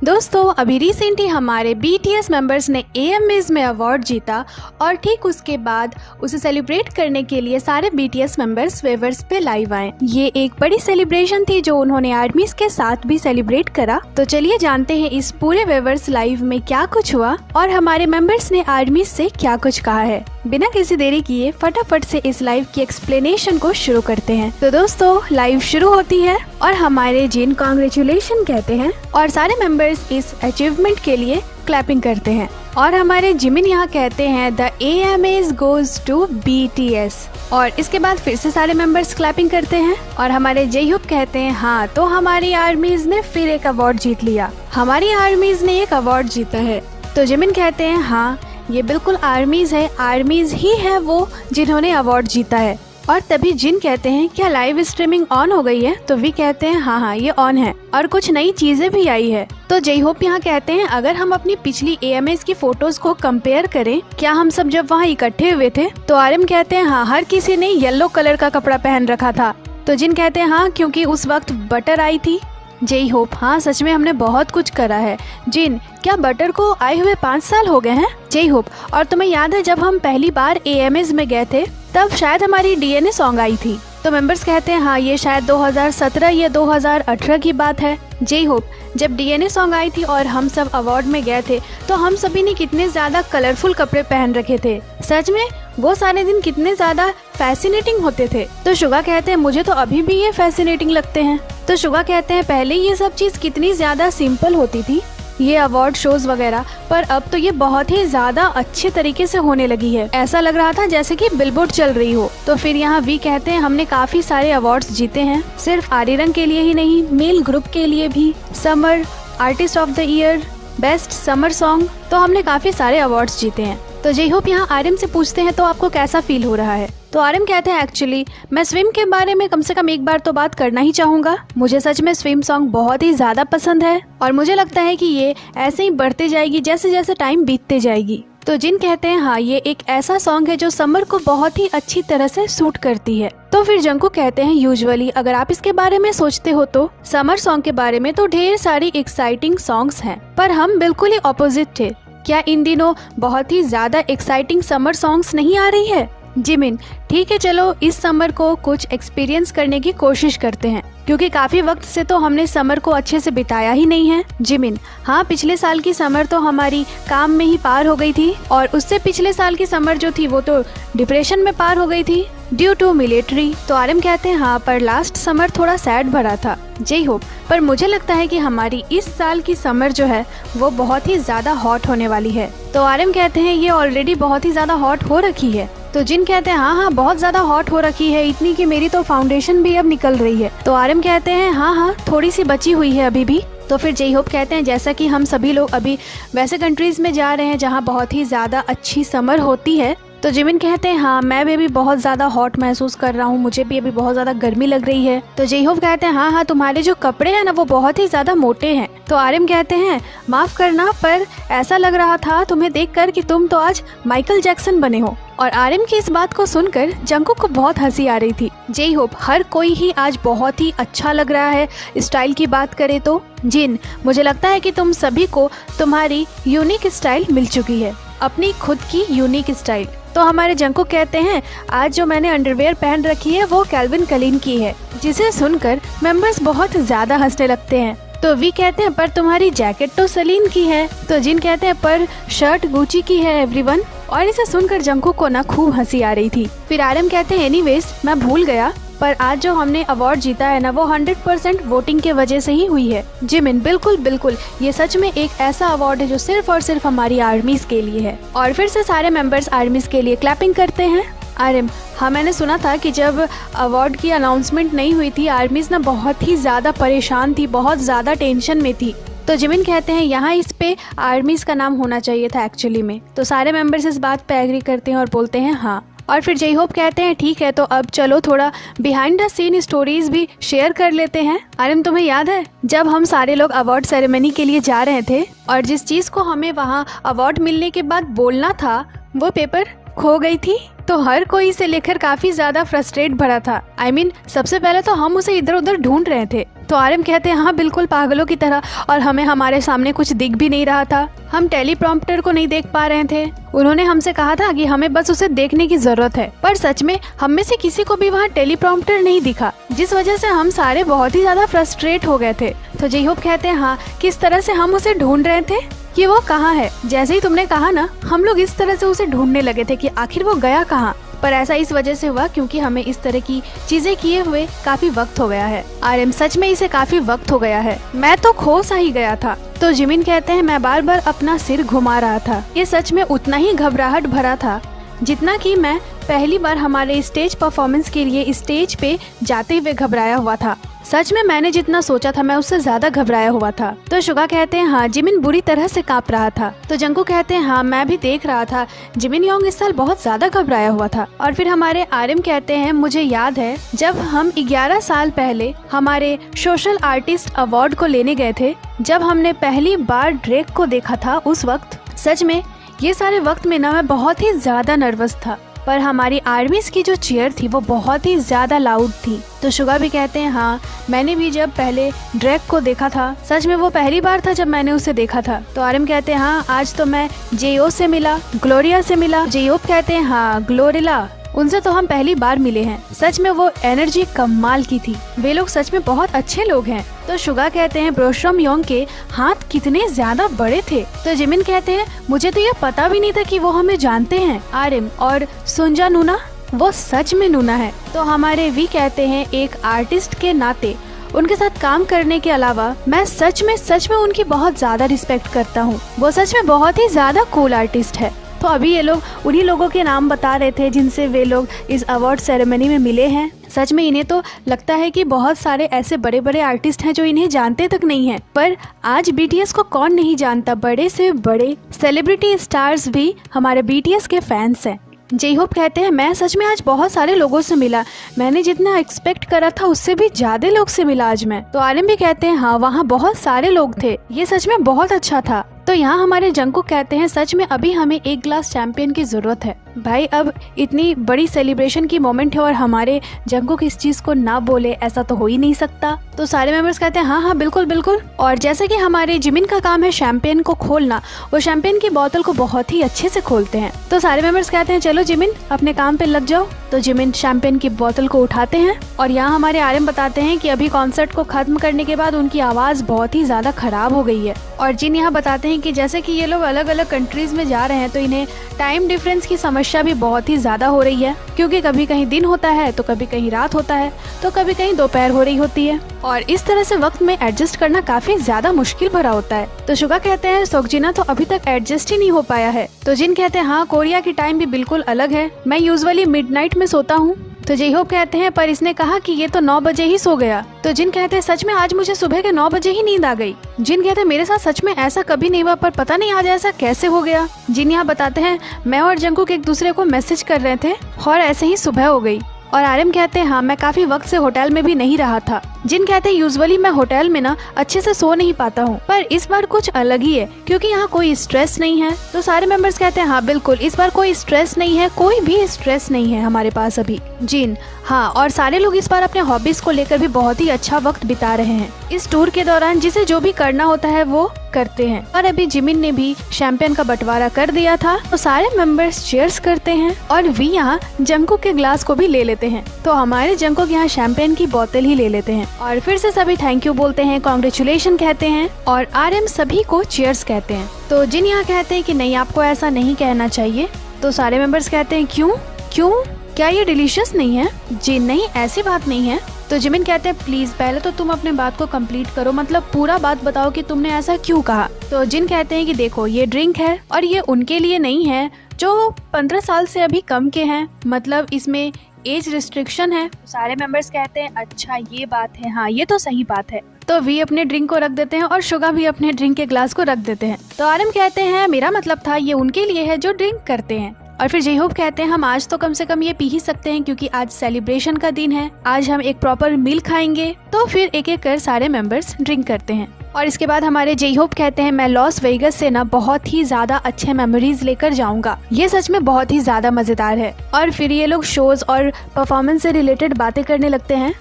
दोस्तों अभी रिसेंटली हमारे BTS मेंबर्स ने AMAs में अवार्ड जीता और ठीक उसके बाद उसे सेलिब्रेट करने के लिए सारे BTS मेंबर्स वेवर्स पे लाइव आए। ये एक बड़ी सेलिब्रेशन थी जो उन्होंने आर्मीज के साथ भी सेलिब्रेट करा। तो चलिए जानते हैं इस पूरे वेवर्स लाइव में क्या कुछ हुआ और हमारे मेंबर्स ने आर्मीज से क्या कुछ कहा है। बिना किसी देरी किए फटाफट से इस लाइव की एक्सप्लेनेशन को शुरू करते हैं। तो दोस्तों लाइव शुरू होती है और हमारे जिन कांग्रेचुलेशन कहते हैं और सारे मेंबर्स इस अचीवमेंट के लिए क्लैपिंग करते हैं और हमारे जिमिन यहाँ कहते हैं the AMAs goes to BTS और इसके बाद फिर से सारे मेंबर्स क्लैपिंग करते हैं और हमारे जेहोप कहते हैं हाँ तो हमारी आर्मीज ने फिर एक अवार्ड जीत लिया, हमारी आर्मीज ने एक अवार्ड जीता है। तो जिमिन कहते हैं हाँ ये बिल्कुल आर्मीज है, आर्मीज ही है वो जिन्होंने अवार्ड जीता है। और तभी जिन कहते हैं क्या लाइव स्ट्रीमिंग ऑन हो गई है, तो वी कहते हैं हाँ ये ऑन है और कुछ नई चीजें भी आई है। तो जेहोप यहाँ कहते हैं अगर हम अपनी पिछली AMAs की फोटोज को कंपेयर करें, क्या हम सब जब वहाँ इकट्ठे हुए थे, तो आर्यन कहते हैं हाँ हर किसी ने येलो कलर का कपड़ा पहन रखा था। तो जिन कहते हैं हाँ क्योंकि उस वक्त बटर आई थी। जेहोप हाँ सच में हमने बहुत कुछ करा है। जिन क्या बटर को आए हुए 5 साल हो गए हैं? जेहोप और तुम्हें याद है जब हम पहली बार AMAs में गए थे तब शायद हमारी DNA सॉन्ग आई थी। तो मेंबर्स कहते हैं हाँ ये शायद 2017 या 2018 की बात है। जेहोप जब DNA सॉन्ग आई थी और हम सब अवार्ड में गए थे तो हम सभी ने कितने ज्यादा कलरफुल कपड़े पहन रखे थे, सच में वो सारे दिन कितने ज्यादा फैसिनेटिंग होते थे। तो शुगा कहते हैं मुझे तो अभी भी ये फैसिनेटिंग लगते हैं। तो शुगा कहते हैं पहले ये सब चीज कितनी ज्यादा सिंपल होती थी ये अवार्ड शोज वगैरह, पर अब तो ये बहुत ही ज्यादा अच्छे तरीके से होने लगी है, ऐसा लग रहा था जैसे कि बिलबोर्ड चल रही हो। तो फिर यहाँ वी कहते हैं हमने काफी सारे अवार्ड्स जीते हैं, सिर्फ आर्यन के लिए ही नहीं मेल ग्रुप के लिए भी, summer artist of the year, best summer song, तो हमने काफी सारे अवार्ड्स जीते हैं। तो जेहोप यहाँ आर्यन से पूछते हैं तो आपको कैसा फील हो रहा है? तो आर्यन कहते हैं एक्चुअली मैं स्विम के बारे में कम से कम एक बार तो बात करना ही चाहूंगा। मुझे सच में स्विम सॉन्ग बहुत ही ज्यादा पसंद है और मुझे लगता है कि ये ऐसे ही बढ़ते जाएगी जैसे जैसे टाइम बीतते जाएगी। तो जिन कहते हैं हाँ ये एक ऐसा सॉन्ग है जो समर को बहुत ही अच्छी तरह से सूट करती है। तो फिर जंको कहते हैं यूजुअली अगर आप इसके बारे में सोचते हो तो समर सॉन्ग के बारे में तो ढेर सारी एक्साइटिंग सॉन्ग्स हैं, पर हम बिल्कुल ही ऑपोजिट थे। क्या इन दिनों बहुत ही ज्यादा एक्साइटिंग समर सॉन्ग्स नहीं आ रही है? जिमिन ठीक है चलो इस समर को कुछ एक्सपीरियंस करने की कोशिश करते हैं क्योंकि काफी वक्त से तो हमने समर को अच्छे से बिताया ही नहीं है। जिमिन हाँ पिछले साल की समर तो हमारी काम में ही पार हो गई थी और उससे पिछले साल की समर जो थी वो तो डिप्रेशन में पार हो गई थी ड्यू टू मिलिट्री। तो आर्यन कहते हैं हाँ पर लास्ट समर थोड़ा सैड भरा था। जेहोप पर मुझे लगता है कि हमारी इस साल की समर जो है वो बहुत ही ज्यादा हॉट होने वाली है। तो आर्यन कहते हैं ये ऑलरेडी बहुत ही ज्यादा हॉट हो रखी है। तो जिन कहते हैं हाँ बहुत ज्यादा हॉट हो रखी है, इतनी कि मेरी तो फाउंडेशन भी अब निकल रही है। तो आर्यन कहते हैं हाँ थोड़ी सी बची हुई है अभी भी। तो फिर जेहोप कहते हैं जैसा कि हम सभी लोग अभी वैसे कंट्रीज में जा रहे हैं जहाँ बहुत ही ज्यादा अच्छी समर होती है। तो जिमिन कहते हैं हाँ मैं भी बहुत ज्यादा हॉट महसूस कर रहा हूँ, मुझे भी अभी बहुत ज्यादा गर्मी लग रही है। तो जेहोप कहते हैं हाँ तुम्हारे जो कपड़े हैं ना वो बहुत ही ज्यादा मोटे हैं। तो आर्यन कहते हैं माफ करना पर ऐसा लग रहा था तुम्हें देखकर कि तुम तो आज माइकल जैक्सन बने हो। और आर्यन की इस बात को सुनकर जंकुक को बहुत हंसी आ रही थी। जेहोप हर कोई ही आज बहुत ही अच्छा लग रहा है स्टाइल की बात करे तो। जिन मुझे लगता है कि तुम सभी को तुम्हारी यूनिक स्टाइल मिल चुकी है, अपनी खुद की यूनिक स्टाइल। तो हमारे जंकुक कहते हैं आज जो मैंने अंडरवेयर पहन रखी है वो कैल्विन क्लाइन की है, जिसे सुनकर मेंबर्स बहुत ज्यादा हंसने लगते हैं। तो वी कहते हैं पर तुम्हारी जैकेट तो सलीन की है। तो जिन कहते हैं पर शर्ट गुची की है एवरीवन। और इसे सुनकर जंकुक को ना खूब हंसी आ रही थी। फिर आर्यन कहते हैं एनीवेज मैं भूल गया पर आज जो हमने अवार्ड जीता है ना वो 100% वोटिंग के वजह से ही हुई है। जिमिन बिल्कुल ये सच में एक ऐसा अवार्ड है जो सिर्फ और सिर्फ हमारी आर्मीज के लिए है। और फिर से सारे मेंबर्स आर्मीज के लिए क्लैपिंग करते हैं। आर्यन हाँ मैंने सुना था कि जब अवार्ड की अनाउंसमेंट नहीं हुई थी आर्मीज ना बहुत ही ज्यादा परेशान थी, बहुत ज्यादा टेंशन में थी। तो जिमिन कहते हैं यहाँ इस पे आर्मीज का नाम होना चाहिए था एक्चुअली में। तो सारे मेंबर्स इस बात पे एग्री करते हैं और बोलते हैं हाँ। और फिर जेहोप कहते हैं ठीक है तो अब चलो थोड़ा बिहाइंड द सीन स्टोरीज भी शेयर कर लेते हैं। आर्यन तुम्हें याद है जब हम सारे लोग अवार्ड सेरेमनी के लिए जा रहे थे और जिस चीज को हमें वहाँ अवार्ड मिलने के बाद बोलना था वो पेपर खो गई थी। तो हर कोई इसे लेकर काफी ज्यादा फ्रस्ट्रेट भरा था। I mean, सबसे पहले तो हम उसे इधर उधर ढूंढ रहे थे। तो आरएम कहते हैं हाँ बिल्कुल पागलों की तरह, और हमें हमारे सामने कुछ दिख भी नहीं रहा था। हम टेलीप्रॉम्प्टर को नहीं देख पा रहे थे। उन्होंने हमसे कहा था कि हमें बस उसे देखने की जरूरत है, पर सच में हम में से किसी को भी वहाँ टेलीप्रॉम्प्टर नहीं दिखा, जिस वजह से हम सारे बहुत ही ज्यादा फ्रस्ट्रेट हो गए थे। तो जे होप कहते हैं हाँ, किस तरह से हम उसे ढूंढ रहे थे कि वो कहाँ है। जैसे ही तुमने कहा ना, हम लोग इस तरह से उसे ढूंढने लगे थे कि आखिर वो गया कहाँ। पर ऐसा इस वजह से हुआ क्योंकि हमें इस तरह की चीजें किए हुए काफी वक्त हो गया है। आरएम सच में इसे काफी वक्त हो गया है, मैं तो खो सा ही गया था। तो जिमिन कहते हैं मैं बार बार अपना सिर घुमा रहा था। ये सच में उतना ही घबराहट भरा था जितना कि मैं पहली बार हमारे स्टेज परफॉर्मेंस के लिए स्टेज पे जाते हुए घबराया हुआ था। सच में मैंने जितना सोचा था मैं उससे ज्यादा घबराया हुआ था। तो शुगा कहते हैं हाँ, जिमिन बुरी तरह से कांप रहा था। तो जंकू कहते हैं हाँ, मैं भी देख रहा था, जिमिन योंग इस साल बहुत ज्यादा घबराया हुआ था। और फिर हमारे आरएम कहते हैं मुझे याद है जब हम 11 साल पहले हमारे सोशल आर्टिस्ट अवार्ड को लेने गए थे, जब हमने पहली बार ड्रेक को देखा था, उस वक्त सच में ये सारे वक्त में ना मैं बहुत ही ज्यादा नर्वस था, पर हमारी आर्मीज की जो चीयर थी वो बहुत ही ज्यादा लाउड थी। तो शुगा भी कहते हैं हाँ, मैंने भी जब पहले ड्रैग को देखा था, सच में वो पहली बार था जब मैंने उसे देखा था। तो आरएम कहते हैं हाँ, आज तो मैं जेओ से मिला, ग्लोरिया से मिला। जेओ कहते हैं हाँ, ग्लोरिला, उनसे तो हम पहली बार मिले हैं। सच में वो एनर्जी कमाल की थी, वे लोग सच में बहुत अच्छे लोग हैं। तो शुगा कहते हैं ब्रोशम योंग के हाथ कितने ज्यादा बड़े थे। तो जिमिन कहते हैं मुझे तो ये पता भी नहीं था कि वो हमें जानते हैं। आरएम और सुंजा नूना, वो सच में नूना है। तो हमारे वी कहते हैं एक आर्टिस्ट के नाते उनके साथ काम करने के अलावा मैं सच में उनकी बहुत ज्यादा रिस्पेक्ट करता हूँ। वो सच में बहुत ही ज्यादा कूल आर्टिस्ट है। तो अभी ये लोग उन्हीं लोगों के नाम बता रहे थे जिनसे वे लोग इस अवार्ड सेरेमनी में मिले हैं। सच में इन्हें तो लगता है कि बहुत सारे ऐसे बड़े बड़े आर्टिस्ट हैं जो इन्हें जानते तक नहीं हैं। पर आज बीटीएस को कौन नहीं जानता, बड़े से बड़े सेलिब्रिटी स्टार्स भी हमारे बीटीएस के फैंस हैं। जे होप कहते हैं मैं सच में आज बहुत सारे लोगों से मिला, मैंने जितना एक्सपेक्ट करा था उससे भी ज्यादा लोग से मिला आज मैं। तो आरएम भी कहते हैं हाँ, वहाँ बहुत सारे लोग थे, ये सच में बहुत अच्छा था। तो यहाँ हमारे जंकू कहते हैं सच में अभी हमें एक ग्लास चैंपियन की जरूरत है। भाई अब इतनी बड़ी सेलिब्रेशन की मोमेंट है और हमारे जंकू इस चीज को ना बोले, ऐसा तो हो ही नहीं सकता। तो सारे मेंबर्स कहते हैं हाँ हाँ बिल्कुल बिल्कुल। और जैसे कि हमारे जिमिन का काम है शैंपेन को खोलना, वो शैंपेन की बोतल को बहुत ही अच्छे से खोलते हैं। तो सारे मेंबर्स कहते हैं चलो जिमिन अपने काम पे लग जाओ। तो जिमिन शैंपेन की बोतल को उठाते हैं और यहाँ हमारे आरएम बताते हैं कि अभी कॉन्सर्ट को खत्म करने के बाद उनकी आवाज बहुत ही ज्यादा खराब हो गई है। और जिन यहाँ बताते हैं कि जैसे कि ये लोग अलग अलग कंट्रीज में जा रहे हैं तो इन्हें टाइम डिफरेंस की समस्या भी बहुत ही ज्यादा हो रही है, क्योंकि कभी कहीं दिन होता है तो कभी कहीं रात होता है तो कभी कहीं दोपहर हो रही होती है, और इस तरह से वक्त में एडजस्ट करना काफी ज्यादा मुश्किल भरा होता है। तो शुगा कहते हैं सोकजिना तो अभी तक एडजस्ट ही नहीं हो पाया है। तो जिन कहते हैं हाँ, कोरिया की टाइम भी बिल्कुल अलग है, मैं यूजुअली मिडनाइट में सोता हूँ। तो जे होप कहते हैं पर इसने कहा कि ये तो 9 बजे ही सो गया। तो जिन कहते हैं सच में आज मुझे सुबह के 9 बजे ही नींद आ गई। जिन कहते हैं मेरे साथ सच में ऐसा कभी नहीं हुआ, पर पता नहीं आज ऐसा कैसे हो गया। जिन यहाँ बताते हैं मैं और जंकुक एक दूसरे को मैसेज कर रहे थे और ऐसे ही सुबह हो गई। और आरएम कहते हैं हाँ, मैं काफी वक्त से होटल में भी नहीं रहा था। जिन कहते हैं यूजुअली मैं होटल में ना अच्छे से सो नहीं पाता हूँ, पर इस बार कुछ अलग ही है क्योंकि यहाँ कोई स्ट्रेस नहीं है। तो सारे मेंबर्स कहते हैं हाँ बिल्कुल, इस बार कोई स्ट्रेस नहीं है, कोई भी स्ट्रेस नहीं है हमारे पास अभी। जिन हाँ, और सारे लोग इस बार अपने हॉबीज को लेकर भी बहुत ही अच्छा वक्त बिता रहे हैं इस टूर के दौरान, जिसे जो भी करना होता है वो करते हैं। और अभी जिमिन ने भी शैंपेन का बंटवारा कर दिया था, तो सारे मेंबर्स चीयर्स करते हैं और वी यहाँ जंकुक के ग्लास को भी ले लेते हैं। तो हमारे जंकुक यहाँ शैंपेन की बोतल ही ले लेते हैं और फिर से सभी थैंक यू बोलते हैं, कांग्रेचुलेशन कहते हैं और आरएम सभी को चीयर्स कहते हैं। तो जिन यहाँ कहते हैं कि नहीं, आपको ऐसा नहीं कहना चाहिए। तो सारे मेंबर्स कहते हैं क्यों क्यों, क्या ये डिलीशियस नहीं है? जी नहीं, ऐसी बात नहीं है। तो जिमिन कहते हैं प्लीज पहले तो तुम अपने बात को कंप्लीट करो, मतलब पूरा बात बताओ कि तुमने ऐसा क्यों कहा। तो जिन कहते हैं कि देखो ये ड्रिंक है और ये उनके लिए नहीं है जो 15 साल से अभी कम के हैं, मतलब इसमें एज रिस्ट्रिक्शन है। सारे मेंबर्स कहते हैं अच्छा ये बात है, हाँ ये तो सही बात है। तो वी अपने ड्रिंक को रख देते हैं और शुगा भी अपने ड्रिंक के ग्लास को रख देते हैं। तो आरएम कहते हैं मेरा मतलब था ये उनके लिए है जो ड्रिंक करते हैं। और फिर जेहोप कहते हैं हम आज तो कम से कम ये पी ही सकते हैं क्योंकि आज सेलिब्रेशन का दिन है, आज हम एक प्रॉपर मील खाएंगे। तो फिर एक एक कर सारे मेंबर्स ड्रिंक करते हैं और इसके बाद हमारे जे होप कहते हैं मैं लॉस वेगस से ना बहुत ही ज्यादा अच्छे मेमोरीज लेकर जाऊंगा। ये सच में बहुत ही ज्यादा मजेदार है। और फिर ये लोग शोज और परफॉर्मेंस से रिलेटेड बातें करने लगते हैं।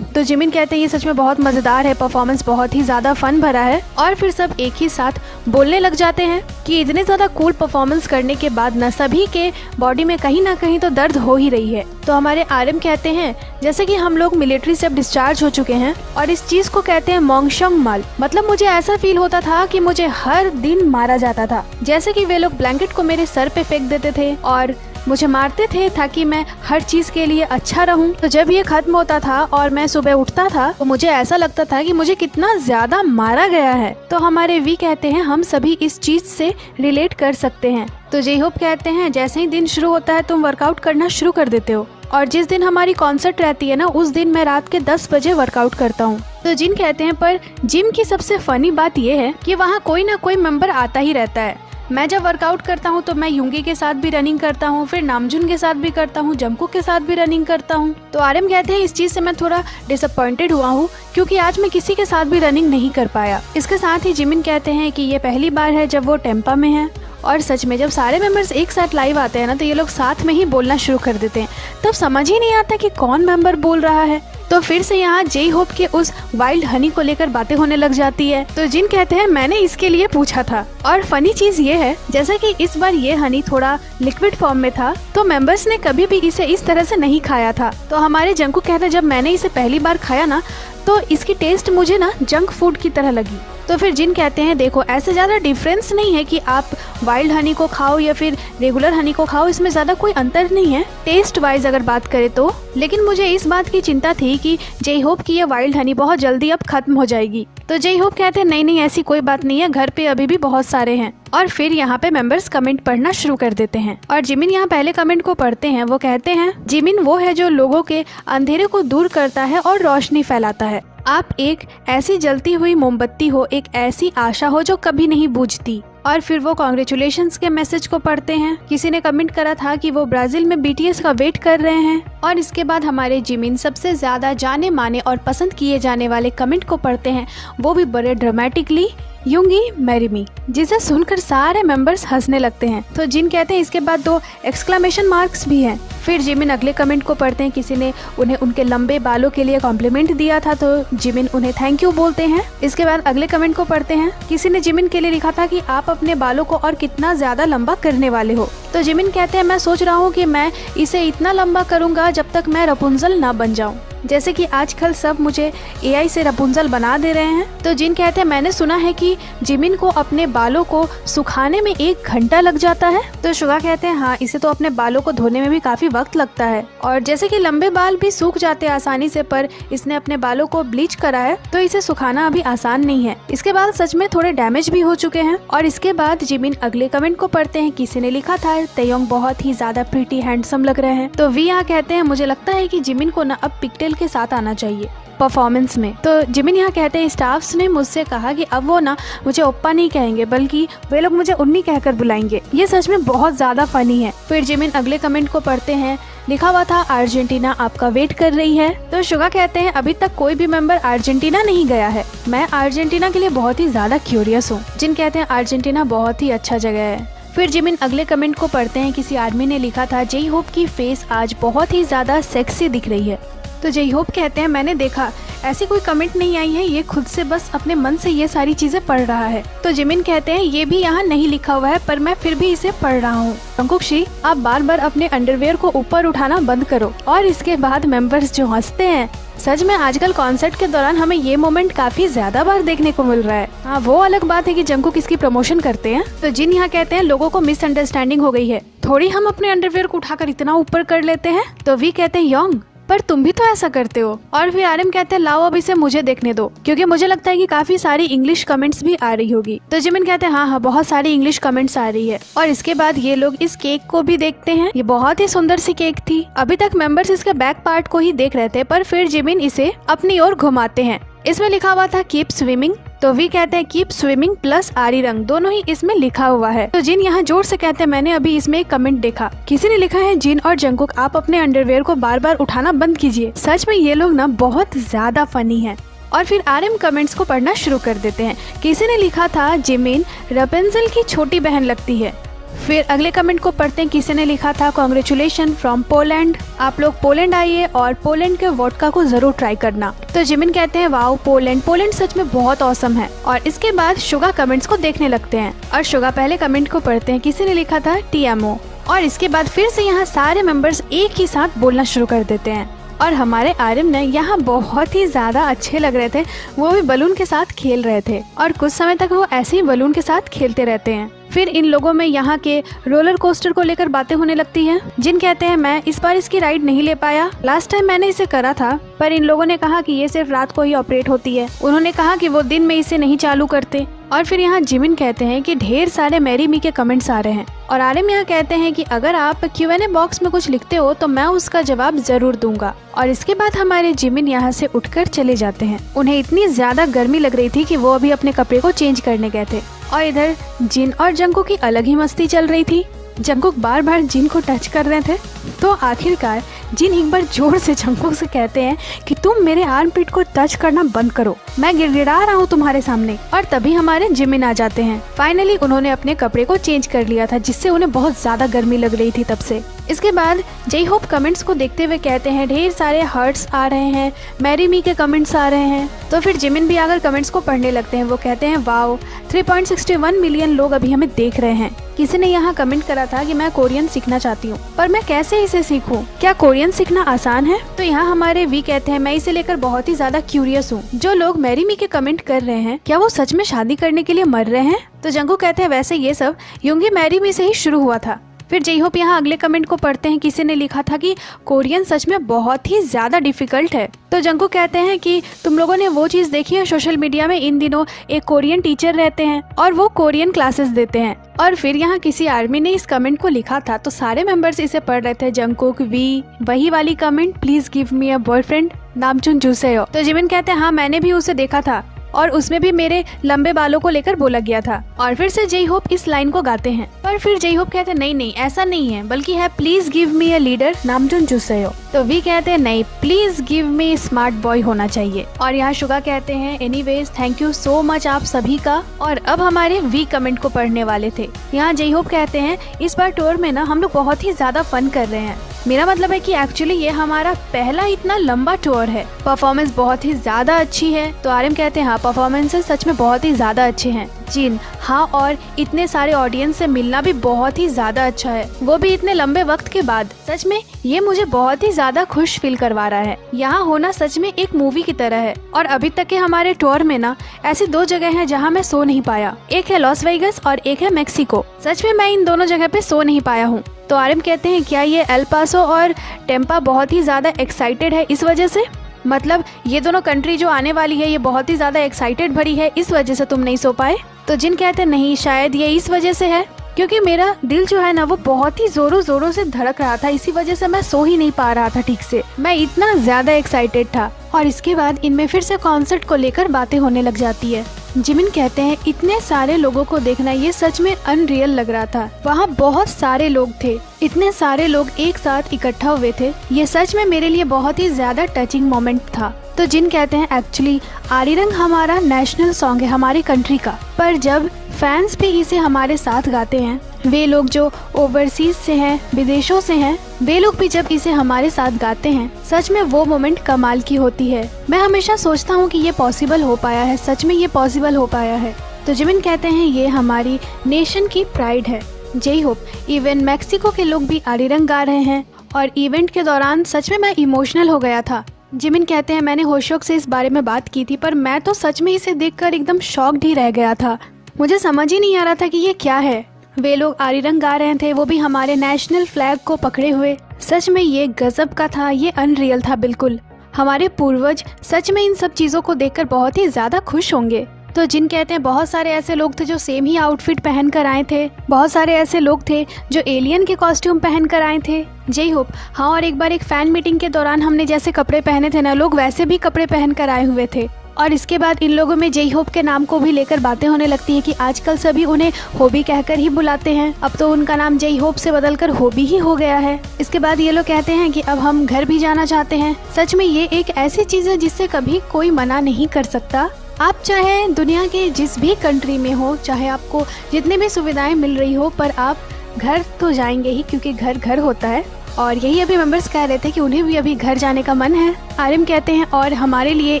तो जिमिन कहते हैं ये सच में बहुत मजेदार है, परफॉर्मेंस बहुत ही ज्यादा फन भरा है। और फिर सब एक ही साथ बोलने लग जाते हैं कि इतने ज्यादा कूल परफॉर्मेंस करने के बाद न सभी के बॉडी में कहीं ना कहीं तो दर्द हो ही रही है। तो हमारे आरएम कहते हैं जैसे कि हम लोग मिलिट्री से अब डिस्चार्ज हो चुके हैं और इस चीज को कहते हैं मोंगशंग माल। मतलब मुझे ऐसा फील होता था कि मुझे हर दिन मारा जाता था, जैसे कि वे लोग ब्लैंकेट को मेरे सर पे फेंक देते थे और मुझे मारते थे ताकि मैं हर चीज के लिए अच्छा रहूं। तो जब ये खत्म होता था और मैं सुबह उठता था तो मुझे ऐसा लगता था कि मुझे कितना ज्यादा मारा गया है। तो हमारे वी कहते हैं हम सभी इस चीज से रिलेट कर सकते हैं। तो जे होप कहते हैं जैसे ही दिन शुरू होता है तुम वर्कआउट करना शुरू कर देते हो और जिस दिन हमारी कॉन्सर्ट रहती है ना उस दिन मैं रात के 10 बजे वर्कआउट करता हूँ। तो जिन कहते हैं पर जिम की सबसे फनी बात ये है कि वहाँ कोई ना कोई मेंबर आता ही रहता है। मैं जब वर्कआउट करता हूँ तो मैं युंगी के साथ भी रनिंग करता हूँ, फिर नामजुन के साथ भी करता हूँ, जंगकुक के साथ भी रनिंग करता हूँ। तो आरएम कहते हैं इस चीज से मैं थोड़ा डिसअपॉइंटेड हुआ हूँ क्योंकि आज मैं किसी के साथ भी रनिंग नहीं कर पाया। इसके साथ ही जिमिन कहते हैं कि ये पहली बार है जब वो टेम्पा में है और सच में जब सारे मेंबर्स एक साथ लाइव आते हैं ना तो ये लोग साथ में ही बोलना शुरू कर देते हैं। तब समझ ही नहीं आता कि कौन मेंबर बोल रहा है। तो फिर से यहाँ जे होप के उस वाइल्ड हनी को लेकर बातें होने लग जाती है। तो जिन कहते हैं मैंने इसके लिए पूछा था। और फनी चीज ये है जैसा कि इस बार ये हनी थोड़ा लिक्विड फॉर्म में था तो मेंबर्स ने कभी भी इसे इस तरह से नहीं खाया था। तो हमारे जंकू कहते हैं जब मैंने इसे पहली बार खाया ना तो इसकी टेस्ट मुझे ना जंक फूड की तरह लगी। तो फिर जिन कहते हैं देखो ऐसे ज्यादा डिफरेंस नहीं है कि आप वाइल्ड हनी को खाओ या फिर रेगुलर हनी को खाओ, इसमें ज्यादा कोई अंतर नहीं है टेस्ट वाइज अगर बात करें तो। लेकिन मुझे इस बात की चिंता थी कि जे होप की ये वाइल्ड हनी बहुत जल्दी अब खत्म हो जाएगी। तो जे होप कहते हैं नहीं ऐसी कोई बात नहीं है, घर पे अभी भी बहुत सारे हैं। और फिर यहाँ पे मेंबर्स कमेंट पढ़ना शुरू कर देते हैं और जिमिन यहाँ पहले कमेंट को पढ़ते हैं। वो कहते हैं जिमिन वो है जो लोगों के अंधेरे को दूर करता है और रोशनी फैलाता है। आप एक ऐसी जलती हुई मोमबत्ती हो, एक ऐसी आशा हो जो कभी नहीं बुझती। और फिर वो कॉन्ग्रेचुलेशंस के मैसेज को पढ़ते हैं। किसी ने कमेंट करा था कि वो ब्राजील में बीटीएस का वेट कर रहे हैं। और इसके बाद हमारे जिमिन सबसे ज्यादा जाने माने और पसंद किए जाने वाले कमेंट को पढ़ते हैं, वो भी बड़े ड्रामेटिकली, युंगी मैरी मी, जिसे सुनकर सारे मेंबर्स हंसने लगते हैं। तो जिन कहते हैं इसके बाद 2 एक्सक्लेमेशन मार्क्स भी हैं। फिर जिमिन अगले कमेंट को पढ़ते हैं। किसी ने उन्हें उनके लंबे बालों के लिए कॉम्प्लीमेंट दिया था तो जिमिन उन्हें थैंक यू बोलते हैं। इसके बाद अगले कमेंट को पढ़ते हैं। किसी ने जिमिन के लिए लिखा था कि आप अपने बालों को और कितना ज्यादा लंबा करने वाले हो। तो जिमिन कहते हैं मैं सोच रहा हूँ कि मैं इसे इतना लंबा करूंगा जब तक मैं रपुंजल ना बन जाऊं, जैसे कि आजकल सब मुझे एआई से रपुंजल बना दे रहे हैं। तो जिन कहते हैं मैंने सुना है कि जिमिन को अपने बालों को सुखाने में 1 घंटा लग जाता है। तो शुगा कहते हैं हाँ, इसे तो अपने बालों को धोने में भी काफी वक्त लगता है और जैसे कि लंबे बाल भी सूख जाते हैं आसानी से, पर इसने अपने बालों को ब्लीच करा है तो इसे सुखाना अभी आसान नहीं है। इसके बाल सच में थोड़े डैमेज भी हो चुके हैं। और इसके बाद जिमिन अगले कमेंट को पढ़ते हैं। किसी ने लिखा था तेयोंग बहुत ही ज्यादा प्रीटी हैंडसम लग रहे हैं। तो वी यहाँ कहते हैं मुझे लगता है कि जिमिन को ना अब पिगटेल के साथ आना चाहिए परफॉर्मेंस में। तो जिमिन यहाँ कहते हैं स्टाफ्स ने मुझसे कहा कि अब वो ना मुझे ओप्पा नहीं कहेंगे बल्कि वे लोग मुझे उन्नी कहकर बुलाएंगे। ये सच में बहुत ज्यादा फनी है। फिर जिमिन अगले कमेंट को पढ़ते हैं। लिखा हुआ था अर्जेंटीना आपका वेट कर रही है। तो शुगा कहते हैं अभी तक कोई भी मेंबर अर्जेंटीना नहीं गया है। मैं अर्जेंटीना के लिए बहुत ही ज्यादा क्यूरियस हूँ। जिन कहते हैं अर्जेंटीना बहुत ही अच्छा जगह है। फिर जिमिन अगले कमेंट को पढ़ते हैं। किसी आदमी ने लिखा था जे होप की फेस आज बहुत ही ज्यादा सेक्सी दिख रही है। तो जे होप कहते हैं मैंने देखा ऐसी कोई कमेंट नहीं आई है, ये खुद से बस अपने मन से ये सारी चीजें पढ़ रहा है। तो जिमिन कहते हैं ये भी यहाँ नहीं लिखा हुआ है पर मैं फिर भी इसे पढ़ रहा हूँ। जंगकुक शी आप बार बार अपने अंडरवेयर को ऊपर उठाना बंद करो। और इसके बाद मेंबर्स जो हंसते हैं। सच में आजकल कॉन्सर्ट के दौरान हमें ये मोमेंट काफी ज्यादा बार देखने को मिल रहा है। हाँ, वो अलग बात है कि जंगकुक इसकी प्रमोशन करते हैं। तो जिन यहाँ कहते हैं लोगों को मिसअंडरस्टैंडिंग हो गई है, थोड़ी हम अपने अंडरवेयर को उठाकर इतना ऊपर कर लेते हैं। तो वी कहते हैं योंग पर तुम भी तो ऐसा करते हो। और फिर आरएम कहते हैं लाओ अब इसे मुझे देखने दो, क्योंकि मुझे लगता है कि काफी सारी इंग्लिश कमेंट्स भी आ रही होगी। तो जिमिन कहते हैं हाँ बहुत सारी इंग्लिश कमेंट्स आ रही है। और इसके बाद ये लोग इस केक को भी देखते हैं। ये बहुत ही सुंदर सी केक थी। अभी तक मेंबर्स इसके बैक पार्ट को ही देख रहे थे पर फिर जिमिन इसे अपनी ओर घुमाते हैं। इसमें लिखा हुआ था कीप स्विमिंग। तो वी कहते हैं कीप स्विमिंग प्लस आरी रंग दोनों ही इसमें लिखा हुआ है। तो जिन यहाँ जोर से कहते हैं मैंने अभी इसमें एक कमेंट देखा। किसी ने लिखा है जिन और जंगकुक आप अपने अंडरवेयर को बार बार उठाना बंद कीजिए। सच में ये लोग ना बहुत ज्यादा फनी है। और फिर आरएम कमेंट्स को पढ़ना शुरू कर देते हैं। किसी ने लिखा था जिमिन रपेंजल की छोटी बहन लगती है। फिर अगले कमेंट को पढ़ते हैं। किसी ने लिखा था कॉन्ग्रेचुलेशन फ्रॉम पोलैंड, आप लोग पोलैंड आइए और पोलैंड के वोडका को जरूर ट्राई करना। तो जिमिन कहते हैं वाओ पोलैंड सच में बहुत औसम है। और इसके बाद शुगा कमेंट्स को देखने लगते हैं और शुगा पहले कमेंट को पढ़ते हैं। किसी ने लिखा था TMO और इसके बाद फिर से यहाँ सारे मेंबर्स एक ही साथ बोलना शुरू कर देते हैं। और हमारे आर्यन ने यहाँ बहुत ही ज्यादा अच्छे लग रहे थे, वो भी बलून के साथ खेल रहे थे और कुछ समय तक वो ऐसे ही बलून के साथ खेलते रहते हैं। फिर इन लोगों में यहाँ के रोलर कोस्टर को लेकर बातें होने लगती हैं। जिन कहते हैं मैं इस बार इसकी राइड नहीं ले पाया, लास्ट टाइम मैंने इसे करा था पर इन लोगों ने कहा कि ये सिर्फ रात को ही ऑपरेट होती है। उन्होंने कहा कि वो दिन में इसे नहीं चालू करते। और फिर यहाँ जिमिन कहते हैं कि ढेर सारे मैरी मी के कमेंट्स आ रहे हैं और आर्यन यहाँ कहते हैं कि अगर आप Q&A बॉक्स में कुछ लिखते हो तो मैं उसका जवाब जरूर दूंगा। और इसके बाद हमारे जिमिन यहाँ से उठकर चले जाते हैं। उन्हें इतनी ज्यादा गर्मी लग रही थी कि वो अभी अपने कपड़े को चेंज करने गए थे और इधर जिन और जंगकुक की अलग ही मस्ती चल रही थी। जंगकुक बार बार जिन को टच कर रहे थे तो आखिरकार जिन एक बार जोर से जंगकुक से कहते हैं कि तुम मेरे आर्मपिट को टच करना बंद करो, मैं गिड़गिड़ा रहा हूँ तुम्हारे सामने। और तभी हमारे जिमिन आ जाते हैं। फाइनली उन्होंने अपने कपड़े को चेंज कर लिया था जिससे उन्हें बहुत ज्यादा गर्मी लग रही थी तब से। इसके बाद जय होप कमेंट्स को देखते हुए कहते हैं ढेर सारे हार्ट्स आ रहे हैं, मैरी मी के कमेंट्स आ रहे हैं। तो फिर जिमिन भी आकर कमेंट्स को पढ़ने लगते हैं। वो कहते हैं वाओ 3.61 मिलियन लोग अभी हमें देख रहे हैं। किसी ने यहाँ कमेंट करा था कि मैं कोरियन सीखना चाहती हूँ पर मैं कैसे इसे सीखूं? क्या कोरियन सीखना आसान है? तो यहाँ हमारे वी कहते हैं मैं इसे लेकर बहुत ही ज्यादा क्यूरियस हूँ। जो लोग मैरी मी के कमेंट कर रहे हैं क्या वो सच में शादी करने के लिए मर रहे हैं? तो जंगकुक कहते हैं वैसे ये सब युंगी मैरी मी से ही शुरू हुआ था। फिर जय होप यहाँ अगले कमेंट को पढ़ते हैं। किसी ने लिखा था कि कोरियन सच में बहुत ही ज्यादा डिफिकल्ट है। तो जंगकुक कहते हैं कि तुम लोगों ने वो चीज देखी है सोशल मीडिया में, इन दिनों एक कोरियन टीचर रहते हैं और वो कोरियन क्लासेस देते हैं। और फिर यहाँ किसी आर्मी ने इस कमेंट को लिखा था तो सारे मेंबर्स इसे पढ़ रहे थे। जंगकुक वी वही वाली comment, please give me a boyfriend नामचुन जुसेयो। तो जिमिन कहते हैं हाँ मैंने भी उसे देखा था और उसमें भी मेरे लंबे बालों को लेकर बोला गया था। और फिर से जय होप इस लाइन को गाते हैं पर फिर जय होप कहते हैं नहीं ऐसा नहीं है, बल्कि है please give me a leader नामजुन जुसेयो। तो वी कहते हैं नहीं please give me smart boy होना चाहिए। और यहाँ शुगा कहते हैं anyways thank you so much आप सभी का। और अब हमारे वी कमेंट को पढ़ने वाले थे। यहाँ जय होप कहते हैं इस बार टूर में ना हम लोग बहुत ही ज्यादा फन कर रहे हैं। मेरा मतलब है कि एक्चुअली ये हमारा पहला इतना लंबा टूर है। परफॉर्मेंस बहुत ही ज्यादा अच्छी है। तो आर्यन कहते हैं हाँ परफॉर्मेंसेस सच में बहुत ही ज्यादा अच्छे हैं। जिन हाँ और इतने सारे ऑडियंस से मिलना भी बहुत ही ज्यादा अच्छा है, वो भी इतने लंबे वक्त के बाद। सच में ये मुझे बहुत ही ज्यादा खुश फील करवा रहा है। यहाँ होना सच में एक मूवी की तरह है। और अभी तक के हमारे टूर में ना ऐसी 2 जगह हैं जहाँ मैं सो नहीं पाया, एक है लॉस वेगस और एक है मेक्सिको। सच में मैं इन दोनों जगह पे सो नहीं पाया हूँ। तो आर्यन कहते हैं क्या ये एल पासो और टेम्पा बहुत ही ज्यादा एक्साइटेड है इस वजह से? मतलब ये दोनों कंट्री जो आने वाली है ये बहुत ही ज्यादा एक्साइटेड भरी है, इस वजह से तुम नहीं सो पाए? तो जिन कहते हैं नहीं शायद ये इस वजह से है क्योंकि मेरा दिल जो है ना वो बहुत ही जोरों जोरों से धड़क रहा था, इसी वजह से मैं सो ही नहीं पा रहा था ठीक से, मैं इतना ज्यादा एक्साइटेड था। और इसके बाद इनमें फिर से कॉन्सर्ट को लेकर बातें होने लग जाती है। जिमिन कहते हैं इतने सारे लोगों को देखना ये सच में अनरियल लग रहा था। वहाँ बहुत सारे लोग थे, इतने सारे लोग एक साथ इकट्ठा हुए थे, ये सच में मेरे लिए बहुत ही ज्यादा टचिंग मोमेंट था। तो जिन कहते हैं एक्चुअली आरिरंग हमारा नेशनल सॉन्ग है हमारी कंट्री का, पर जब फैंस भी इसे हमारे साथ गाते हैं, वे लोग जो ओवरसीज से हैं, विदेशों से हैं, वे लोग भी जब इसे हमारे साथ गाते हैं, सच में वो मोमेंट कमाल की होती है। मैं हमेशा सोचता हूँ कि ये पॉसिबल हो पाया है, सच में ये पॉसिबल हो पाया है। तो जिमिन कहते हैं ये हमारी नेशन की प्राइड है। जय होप इवन मैक्सिको के लोग भी आरिरंग गा रहे हैं और इवेंट के दौरान सच में मैं इमोशनल हो गया था। जिमिन कहते हैं मैंने होशोक से इस बारे में बात की थी पर मैं तो सच में इसे देखकर एकदम शॉक्ड ही रह गया था। मुझे समझ ही नहीं आ रहा था कि ये क्या है। वे लोग आरिरंग गा रहे थे, वो भी हमारे नेशनल फ्लैग को पकड़े हुए। सच में ये गजब का था, ये अनरियल था बिल्कुल। हमारे पूर्वज सच में इन सब चीजों को देखकर बहुत ही ज्यादा खुश होंगे। तो जिन कहते हैं बहुत सारे ऐसे लोग थे जो सेम ही आउटफिट पहन कर आए थे, बहुत सारे ऐसे लोग थे जो एलियन के कॉस्ट्यूम पहन कर आए थे। जय होप हाँ, और एक बार एक फैन मीटिंग के दौरान हमने जैसे कपड़े पहने थे ना, लोग वैसे भी कपड़े पहन कर आए हुए थे। और इसके बाद इन लोगों में जेई होप के नाम को भी लेकर बातें होने लगती है कि आजकल सभी उन्हें होबी कहकर ही बुलाते हैं। अब तो उनका नाम जेई होप से बदलकर होबी ही हो गया है। इसके बाद ये लोग कहते हैं कि अब हम घर भी जाना चाहते हैं। सच में ये एक ऐसी चीज है जिससे कभी कोई मना नहीं कर सकता। आप चाहे दुनिया के जिस भी कंट्री में हो, चाहे आपको जितनी भी सुविधाएं मिल रही हो, पर आप घर तो जाएंगे ही, क्योंकि घर घर होता है। और यही अभी मेंबर्स कह रहे थे कि उन्हें भी अभी घर जाने का मन है। आर्यन कहते हैं और हमारे लिए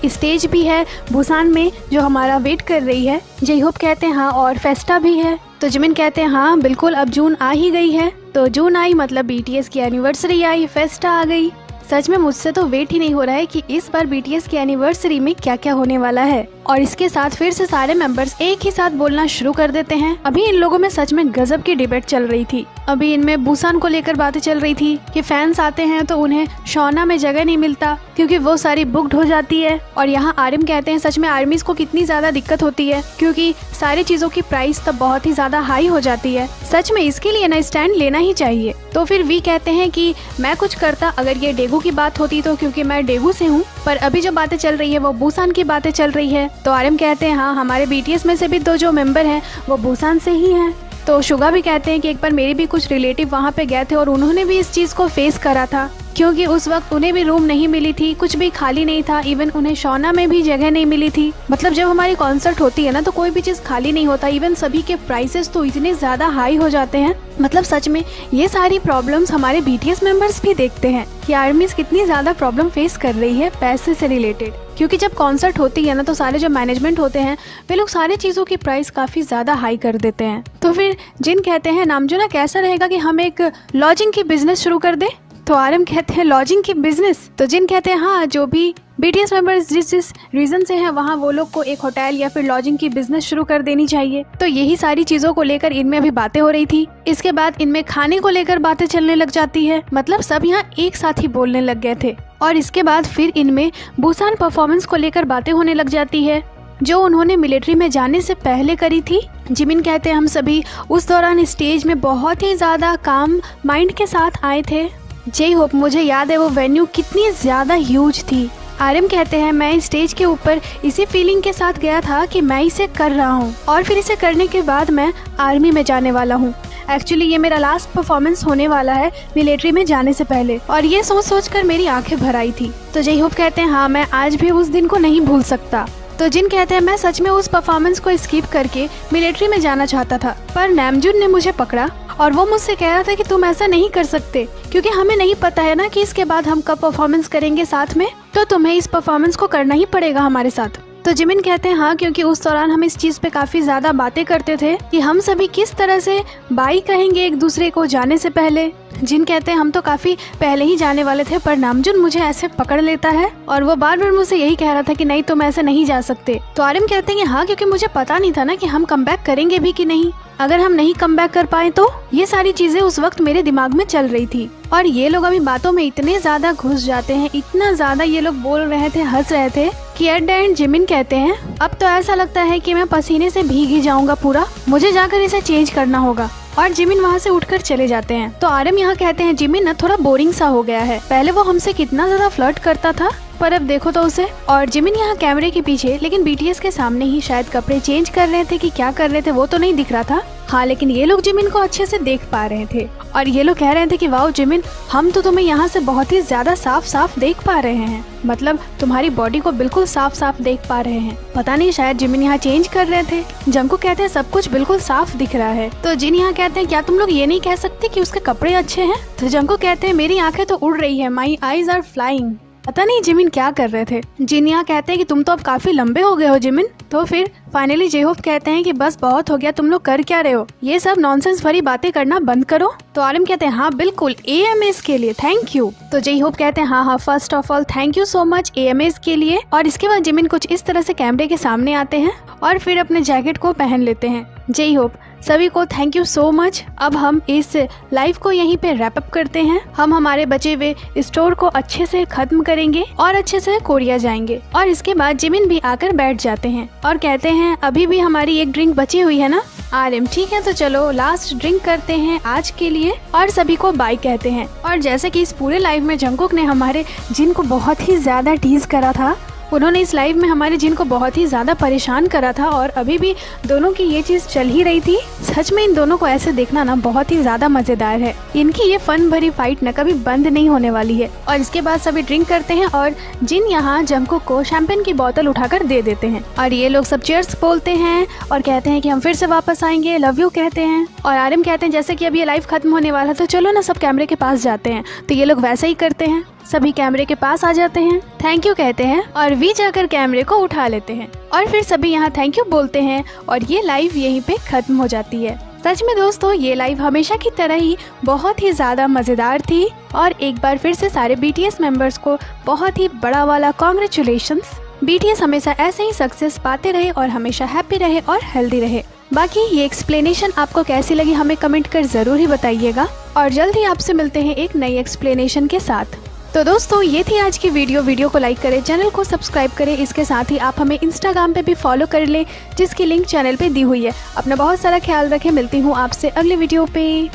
स्टेज भी है बुसान में जो हमारा वेट कर रही है। जेई होप कहते हैं हाँ, और फेस्टा भी है। तो जिमिन कहते हैं हाँ बिल्कुल, अब जून आ ही गई है। तो जून आई मतलब बीटीएस की एनिवर्सरी आई, फेस्टा आ गई। सच में मुझसे तो वेट ही नहीं हो रहा है कि इस बार बीटीएस की एनिवर्सरी में क्या क्या होने वाला है। और इसके साथ फिर से सारे मेंबर्स एक ही साथ बोलना शुरू कर देते हैं। अभी इन लोगों में सच में गजब की डिबेट चल रही थी। अभी इनमें बुसान को लेकर बातें चल रही थी कि फैंस आते हैं तो उन्हें शौना में जगह नहीं मिलता क्योंकि वो सारी बुक्ड हो जाती है। और यहाँ आर्यन कहते हैं सच में आर्मीज को कितनी ज्यादा दिक्कत होती है क्योंकि सारी चीजों की प्राइस तब बहुत ही ज्यादा हाई हो जाती है। सच में इसके लिए ना स्टैंड लेना ही चाहिए। तो फिर वी कहते हैं कि मैं कुछ करता अगर ये डेगू की बात होती तो, क्योंकि मैं डेगू से हूँ, पर अभी जो बातें चल रही है वो बुसान की बातें चल रही है। तो आर्यन कहते हैं हाँ, हमारे बीटीएस में से भी दो जो मेंबर हैं वो बुसान से ही हैं। तो शुगा भी कहते हैं कि एक बार मेरे भी कुछ रिलेटिव वहाँ पे गए थे और उन्होंने भी इस चीज़ को फेस करा था क्योंकि उस वक्त उन्हें भी रूम नहीं मिली थी, कुछ भी खाली नहीं था, इवन उन्हें शौना में भी जगह नहीं मिली थी। मतलब जब हमारी कॉन्सर्ट होती है ना तो कोई भी चीज़ खाली नहीं होता, इवन सभी के प्राइसेस तो इतने ज़्यादा हाई हो जाते हैं। मतलब सच में ये सारी प्रॉब्लम्स हमारे बीटीएस मेंबर्स भी देखते हैं कि आर्मीज कितनी ज़्यादा प्रॉब्लम फेस कर रही है पैसे से रिलेटेड। क्योंकि जब कॉन्सर्ट होती है ना तो सारे जो मैनेजमेंट होते हैं वे लोग सारी चीज़ों की प्राइस काफ़ी ज़्यादा हाई कर देते हैं। तो फिर जिन कहते हैं नामजुना कैसा रहेगा कि हम एक लॉजिंग की बिजनेस शुरू कर दें। तो आर्यन कहते हैं लॉजिंग की बिजनेस। तो जिन कहते हैं हाँ, जो भी बीटीएस मेंबर्स जिस जिस रीजन से हैं वहाँ वो लोग को एक होटल या फिर लॉजिंग की बिजनेस शुरू कर देनी चाहिए। तो यही सारी चीजों को लेकर इनमें अभी बातें हो रही थी। इसके बाद इनमें खाने को लेकर बातें चलने लग जाती है। मतलब सब यहाँ एक साथ ही बोलने लग गए थे। और इसके बाद फिर इनमें बुसान परफॉर्मेंस को लेकर बातें होने लग जाती है जो उन्होंने मिलिट्री में जाने से पहले करी थी। जिमिन कहते हैं हम सभी उस दौरान स्टेज में बहुत ही ज्यादा काम माइंड के साथ आए थे। जेई होप मुझे याद है वो वेन्यू कितनी ज्यादा ह्यूज थी। आर्यन कहते हैं मैं स्टेज के ऊपर इसी फीलिंग के साथ गया था कि मैं इसे कर रहा हूँ और फिर इसे करने के बाद मैं आर्मी में जाने वाला हूँ। एक्चुअली ये मेरा लास्ट परफॉर्मेंस होने वाला है मिलिट्री में जाने से पहले और ये सोच सोच कर मेरी आंखें भर आई थी। तो जेई होप कहते हैं हाँ, मैं आज भी उस दिन को नहीं भूल सकता। तो जिन कहते हैं मैं सच में उस परफॉर्मेंस को स्किप करके मिलिट्री में जाना चाहता था, पर नामजुन ने मुझे पकड़ा और वो मुझसे कह रहा था कि तुम ऐसा नहीं कर सकते क्योंकि हमें नहीं पता है ना कि इसके बाद हम कब परफॉर्मेंस करेंगे साथ में, तो तुम्हें इस परफॉर्मेंस को करना ही पड़ेगा हमारे साथ। तो जिमिन कहते हैं हाँ, क्योंकि उस दौरान हम इस चीज पे काफी ज्यादा बातें करते थे कि हम सभी किस तरह से बाई कहेंगे एक दूसरे को जाने से पहले। जिन कहते हैं हम तो काफी पहले ही जाने वाले थे पर नामजुन मुझे ऐसे पकड़ लेता है और वो बार बार मुझसे यही कह रहा था कि नहीं तुम ऐसे नहीं जा सकते। तो आर्यन कहते हैं कि हाँ, क्योंकि मुझे पता नहीं था ना कि हम कमबैक करेंगे भी कि नहीं। अगर हम नहीं कमबैक कर पाए तो ये सारी चीजें उस वक्त मेरे दिमाग में चल रही थी। और ये लोग अभी बातों में इतने ज्यादा घुस जाते हैं, इतना ज्यादा ये लोग बोल रहे थे, हंस रहे थे कि एट द एंड जिमिन कहते हैं अब तो ऐसा लगता है कि मैं पसीने से भीग ही जाऊंगा पूरा, मुझे जाकर इसे चेंज करना होगा। और जिमिन वहाँ से उठकर चले जाते हैं। तो आर्यन यहाँ कहते हैं जिमिन ना थोड़ा बोरिंग सा हो गया है, पहले वो हमसे कितना ज्यादा फ्लर्ट करता था पर अब देखो तो उसे। और जिमिन यहाँ कैमरे के पीछे लेकिन बीटीएस के सामने ही शायद कपड़े चेंज कर रहे थे कि क्या कर रहे थे वो तो नहीं दिख रहा था। हाँ, लेकिन ये लोग जिमिन को अच्छे से देख पा रहे थे और ये लोग कह रहे थे कि वाओ जिमिन, हम तो तुम्हें यहाँ से बहुत ही ज्यादा साफ साफ देख पा रहे हैं, मतलब तुम्हारी बॉडी को बिल्कुल साफ साफ देख पा रहे हैं। पता नहीं शायद जिमिन यहाँ चेंज कर रहे थे। जंगकुक कहते हैं सब कुछ बिल्कुल साफ दिख रहा है। तो जिन यहाँ कहते हैं क्या तुम लोग ये नहीं कह सकते कि उसके कपड़े अच्छे हैं। तो जंगकुक कहते हैं मेरी आंखें तो उड़ रही है, माई आईज आर फ्लाइंग। पता नहीं जिमिन क्या कर रहे थे। जिन यहाँ कहते हैं कि तुम तो अब काफी लंबे हो गए हो जिमिन। तो फिर फाइनली जेई होप कहते हैं कि बस बहुत हो गया, तुम लोग कर क्या रहे हो, ये सब नॉनसेंस भरी बातें करना बंद करो। तो आर्यन कहते हैं हाँ बिल्कुल, एएमएस के लिए थैंक यू। तो जेई होप कहते हैं हाँ, first of all thank you so much AMS के लिए। और इसके बाद जिमिन कुछ इस तरह से कैमरे के सामने आते हैं और फिर अपने जैकेट को पहन लेते हैं। जेई होप सभी को थैंक यू सो मच। अब हम इस लाइव को यहीं पे रैप अप करते हैं। हम हमारे बचे हुए स्टोर को अच्छे से खत्म करेंगे और अच्छे से कोरिया जाएंगे। और इसके बाद जिमिन भी आकर बैठ जाते हैं और कहते हैं अभी भी हमारी एक ड्रिंक बची हुई है ना। आर्यन ठीक है तो चलो लास्ट ड्रिंक करते हैं आज के लिए और सभी को बाय कहते हैं। और जैसे कि इस पूरे लाइव में जंगकुक ने हमारे जिन को बहुत ही ज्यादा टीज करा था उन्होंने इस लाइव में हमारे जिन को बहुत ही ज़्यादा परेशान करा था और अभी भी दोनों की ये चीज़ चल ही रही थी। सच में इन दोनों को ऐसे देखना ना बहुत ही ज़्यादा मज़ेदार है। इनकी ये फन भरी फाइट ना कभी बंद नहीं होने वाली है। और इसके बाद सभी ड्रिंक करते हैं और जिन यहाँ जंगकुक को शैंपेन की बोतल उठाकर दे देते हैं और ये लोग सब चीयर्स बोलते हैं और कहते हैं कि हम फिर से वापस आएंगे, लव यू कहते हैं। और आर्यन कहते हैं जैसे कि अब ये लाइव खत्म होने वाला तो चलो ना सब कैमरे के पास जाते हैं। तो ये लोग वैसा ही करते हैं, सभी कैमरे के पास आ जाते हैं, थैंक यू कहते हैं और वी जाकर कैमरे को उठा लेते हैं और फिर सभी यहाँ थैंक यू बोलते हैं और ये लाइव यहीं पे खत्म हो जाती है। सच में दोस्तों ये लाइव हमेशा की तरह ही बहुत ही ज़्यादा मज़ेदार थी और एक बार फिर से सारे BTS मेंबर्स को बहुत ही बड़ा वाला कॉन्ग्रेचुलेशंस। BTS हमेशा ऐसे ही सक्सेस पाते रहे और हमेशा हैप्पी रहे और हेल्दी रहे। बाकी ये एक्सप्लेनेशन आपको कैसी लगी हमें कमेंट कर ज़रूर ही बताइएगा और जल्द ही आपसे मिलते हैं एक नई एक्सप्लेनेशन के साथ। तो दोस्तों ये थी आज की वीडियो को लाइक करें, चैनल को सब्सक्राइब करें। इसके साथ ही आप हमें इंस्टाग्राम पे भी फॉलो कर लें जिसकी लिंक चैनल पे दी हुई है। अपना बहुत सारा ख्याल रखें, मिलती हूँ आपसे अगले वीडियो पे।